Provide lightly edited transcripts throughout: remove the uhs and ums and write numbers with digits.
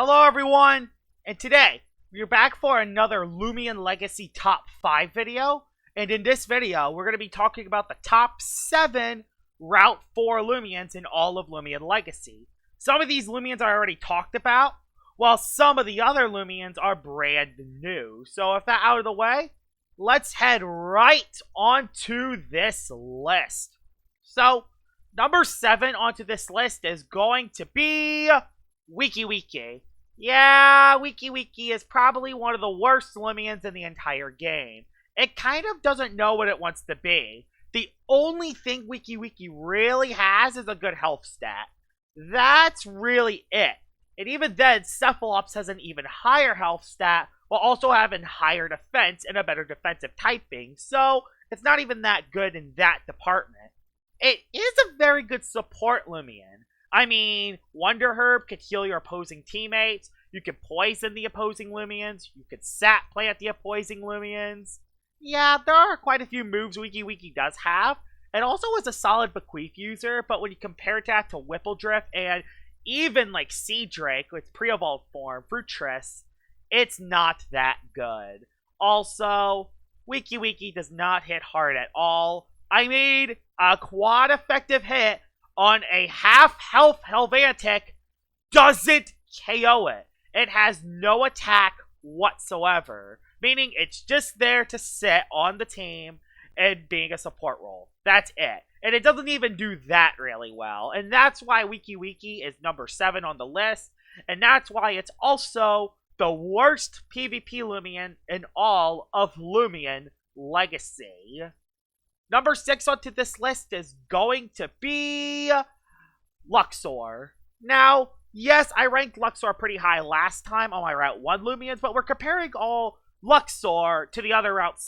Hello everyone, and today we're back for another Loomian Legacy Top 5 video. And in this video, we're going to be talking about the top 7 Route 4 Loomians in all of Loomian Legacy. Some of these Loomians I already talked about, while some of the other Loomians are brand new. So with that out of the way, let's head right onto this list. So, number 7 onto this list is going to be Wiki. Yeah, Wiki is probably one of the worst Loomians in the entire game. It kind of doesn't know what it wants to be. The only thing Wiki really has is a good health stat. That's really it. And even then, Cephalops has an even higher health stat, while also having higher defense and a better defensive typing, so it's not even that good in that department. It is a very good support Loomian. I mean, Wonder Herb could heal your opposing teammates, you could poison the opposing Loomians, you could sap plant the opposing Loomians. Yeah, there are quite a few moves Wiki does have, and also is a solid Bequeath user, but when you compare that to Whippledrift and even like Sea Drake with pre-evolved form, Fruitris, it's not that good. Also, Wiki does not hit hard at all. I mean, a quad effective hit on a half-health Helvetic doesn't KO it. It has no attack whatsoever, meaning it's just there to sit on the team and being a support role. That's it. And it doesn't even do that really well. And that's why Wiki is number 7 on the list. And that's why it's also the worst PvP Loomian in all of Loomian Legacy. Number 6 onto this list is going to be Luxor. Now, yes, I ranked Luxor pretty high last time on my Route 1 Loomians, but we're comparing all Luxor to the other Route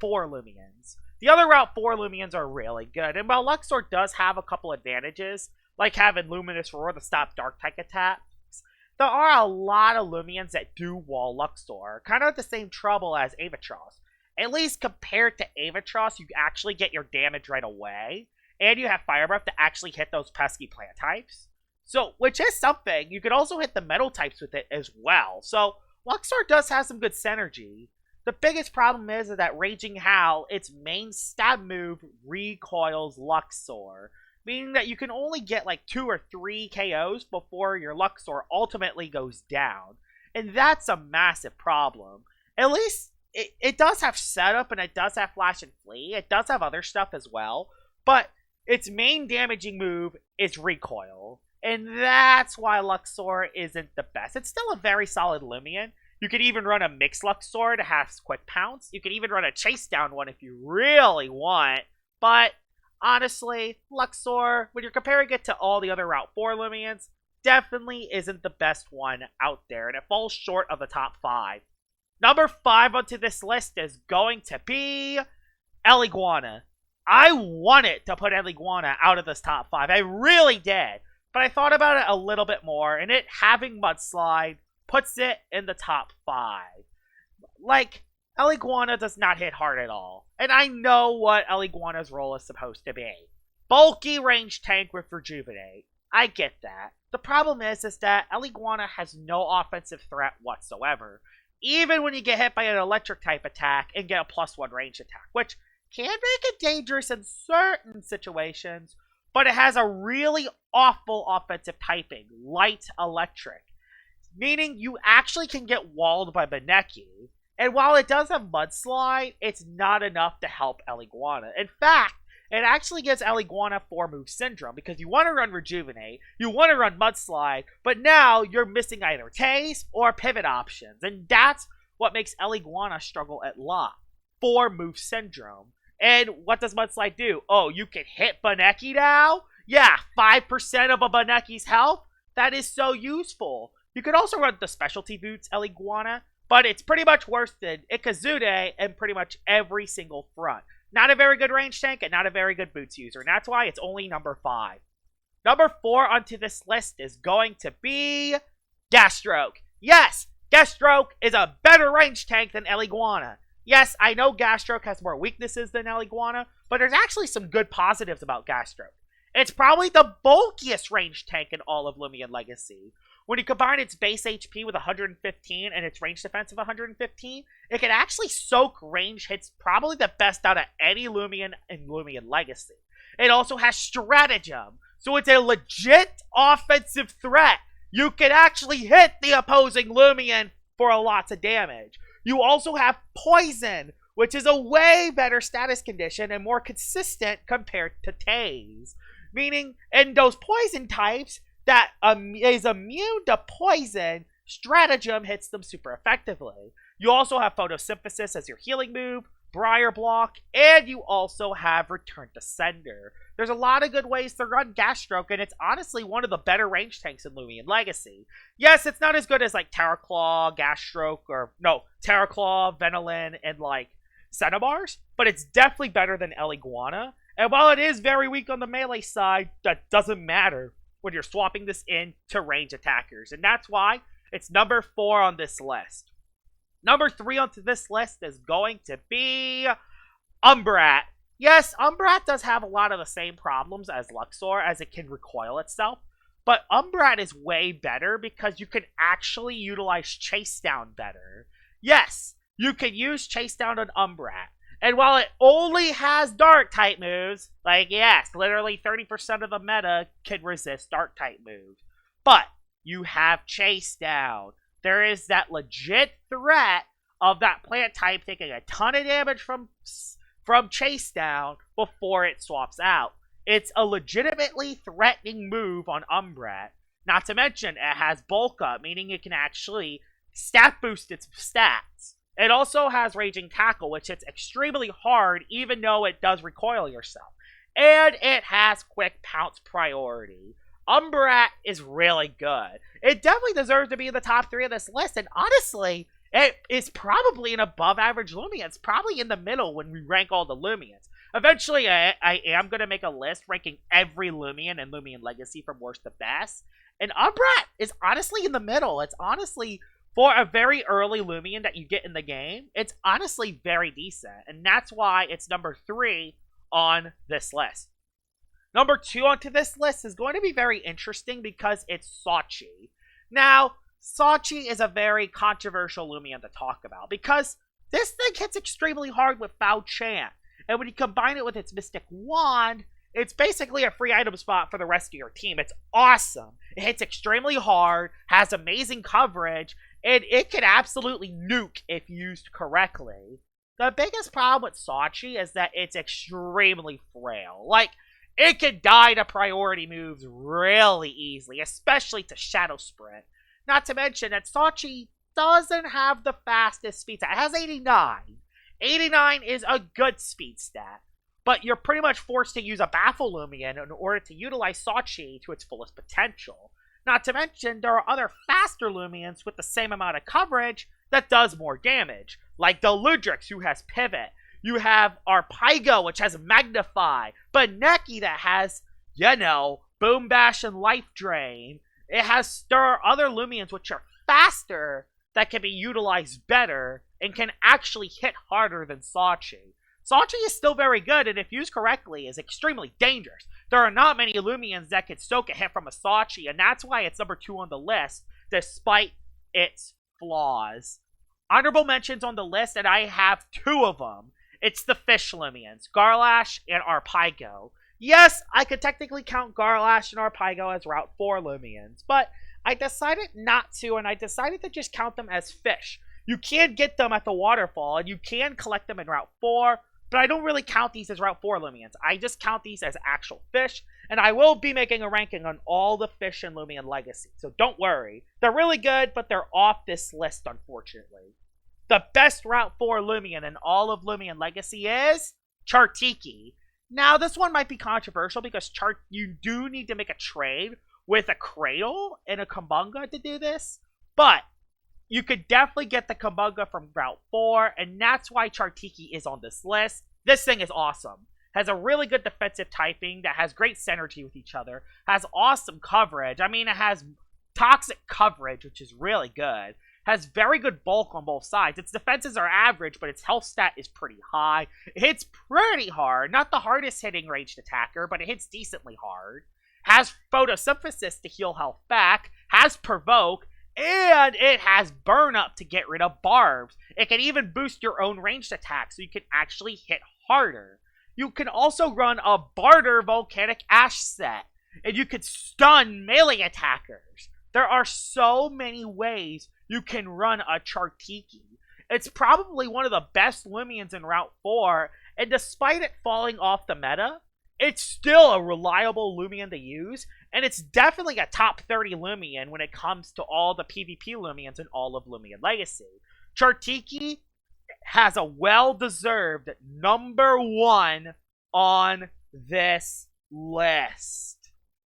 4 Loomians. The other Route 4 Loomians are really good, and while Luxor does have a couple advantages, like having Luminous Roar to stop Dark-type attacks, there are a lot of Loomians that do wall Luxor, kind of the same trouble as Avatros. At least compared to Avatros, you actually get your damage right away, and you have Fire Breath to actually hit those pesky plant types. So, which is something. You could also hit the metal types with it as well. So, Luxor does have some good synergy. The biggest problem is that Raging Howl, its main stab move, recoils Luxor, meaning that you can only get like 2 or 3 KOs before your Luxor ultimately goes down. And that's a massive problem. At least it does have setup, and it does have Flash and Flee. It does have other stuff as well, but its main damaging move is recoil. And that's why Luxor isn't the best. It's still a very solid Loomian. You could even run a mixed Luxor to have quick pounce. You could even run a chase down one if you really want. But honestly, Luxor, when you're comparing it to all the other Route 4 Loomians, definitely isn't the best one out there, and it falls short of the top 5. Number 5 onto this list is going to be Iguana. I wanted to put Iguana out of this top 5. I really did. But I thought about it a little bit more, and it having Mudslide puts it in the top 5. Like, Iguana does not hit hard at all. And I know what Iguana's role is supposed to be. Bulky range tank with Rejuvenate. I get that. The problem is that Iguana has no offensive threat whatsoever. Even when you get hit by an electric type attack and get a +1 range attack, which can make it dangerous in certain situations, but it has a really awful offensive typing, light electric, meaning you actually can get walled by Beneki. And while it does have Mudslide, it's not enough to help Iguana. In fact, it actually gives Iguana 4-move syndrome, because you want to run Rejuvenate, you want to run Mudslide, but now you're missing either Tase or pivot options, and that's what makes Iguana struggle a lot. 4-move syndrome. And what does Mudslide do? Oh, you can hit Beneki now? Yeah, 5% of a Beneki's health? That is so useful. You could also run the specialty boots Iguana, but it's pretty much worse than Ikazude in pretty much every single front. Not a very good range tank, and not a very good boots user, and that's why it's only number 5. Number 4 onto this list is going to be Deathstroke. Yes, Deathstroke is a better range tank than Iguana. Yes, I know Deathstroke has more weaknesses than Iguana, but there's actually some good positives about Deathstroke. It's probably the bulkiest range tank in all of Loomian Legacy, When you combine its base HP with 115 and its range defense of 115, it can actually soak range hits probably the best out of any Loomian in Loomian Legacy. It also has Stratagem, so it's a legit offensive threat. You can actually hit the opposing Loomian for a lot of damage. You also have Poison, which is a way better status condition and more consistent compared to Tase. Meaning, in those poison types that is immune to poison, Stratagem hits them super effectively. You also have Photosynthesis as your healing move, Briar Block, and you also have Return to Sender. There's a lot of good ways to run Deathstroke, and it's honestly one of the better range tanks in Loomian Legacy. Yes, it's not as good as like Terraclaw, Terraclaw, Venolin, and like Centibars, but it's definitely better than Iguana. And while it is very weak on the melee side, that doesn't matter when you're swapping this in to range attackers, and that's why it's number 4 on this list. Number 3 onto this list is going to be Umbrat. Yes, Umbrat does have a lot of the same problems as Luxor, as it can recoil itself, but Umbrat is way better because you can actually utilize Chase Down better. Yes, you can use Chase Down on Umbrat, and while it only has Dark type moves, like yes, literally 30% of the meta can resist Dark type moves, but you have Chase Down. There is that legit threat of that plant type taking a ton of damage from Chase Down before it swaps out. It's a legitimately threatening move on Umbrat. Not to mention, it has Bulk Up, meaning it can actually stat boost its stats. It also has Raging Tackle, which hits extremely hard even though it does recoil yourself. And it has Quick Pounce priority. Umbrat is really good. It definitely deserves to be in the top 3 of this list, and honestly, it is probably an above-average Lumian. It's probably in the middle when we rank all the Lumians. Eventually, I am going to make a list ranking every Loomian in Loomian Legacy from worst to best, and Umbrat is honestly in the middle. It's honestly, for a very early Loomian that you get in the game, it's honestly very decent, and that's why it's number 3 on this list. Number 2 onto this list is going to be very interesting because it's Sochi. Now, Sochi is a very controversial Loomian to talk about because this thing hits extremely hard with Foul Chant. And when you combine it with its Mystic Wand, it's basically a free item spot for the rest of your team. It's awesome. It hits extremely hard, has amazing coverage, and it can absolutely nuke if used correctly. The biggest problem with Sochi is that it's extremely frail. Like, it can die to priority moves really easily, especially to Shadow Sprint. Not to mention that Sochi doesn't have the fastest speed stat. It has 89. 89 is a good speed stat, but you're pretty much forced to use a Baffle Loomian in order to utilize Sochi to its fullest potential. Not to mention, there are other faster Loomians with the same amount of coverage that does more damage, like the Ludrix, who has Pivot. You have Arpaigo, which has Magnify, Baneki that has, Boom Bash and Life Drain. There are other Loomians which are faster that can be utilized better and can actually hit harder than Sochi. Sochi is still very good, and if used correctly, is extremely dangerous. There are not many Loomians that can soak a hit from a Sochi, and that's why it's number 2 on the list, despite its flaws. Honorable mentions on the list, and I have 2 of them. It's the Fish Loomians, Garlash and Arpaigo. Yes, I could technically count Garlash and Arpaigo as Route 4 Loomians, but I decided not to, and I decided to just count them as fish. You can get them at the waterfall, and you can collect them in Route 4, but I don't really count these as Route 4 Loomians. I just count these as actual fish, and I will be making a ranking on all the fish in Loomian Legacy, so don't worry. They're really good, but they're off this list, unfortunately. The best Route 4 Loomian in all of Loomian Legacy is Chartiki. Now, this one might be controversial because you do need to make a trade with a Cradle and a Kumbunga to do this, but you could definitely get the Kumbunga from Route 4, and that's why Chartiki is on this list. This thing is awesome. Has a really good defensive typing that has great synergy with each other, has awesome coverage. I mean, it has toxic coverage, which is really good. Has very good bulk on both sides. Its defenses are average, but its health stat is pretty high. It hits pretty hard. Not the hardest hitting ranged attacker, but it hits decently hard. has photosynthesis to heal health back, has provoke, and it has burn up to get rid of barbs. It can even boost your own ranged attack so you can actually hit harder. You can also run a barter volcanic ash set, and you can stun melee attackers. There are so many ways you can run a Chartiki. It's probably one of the best Loomians in Route 4, and despite it falling off the meta, it's still a reliable Loomian to use, and it's definitely a top 30 Loomian when it comes to all the PvP Loomians in all of Loomian Legacy. Chartiki has a well-deserved #1 on this list.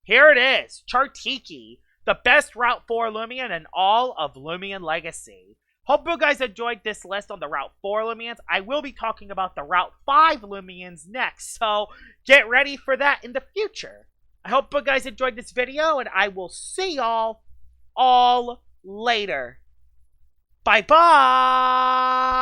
Here it is, Chartiki, the best Route 4 Loomian in all of Loomian Legacy. Hope you guys enjoyed this list on the Route 4 Loomians. I will be talking about the Route 5 Loomians next, so get ready for that in the future. I hope you guys enjoyed this video, and I will see y'all all later. Bye-bye!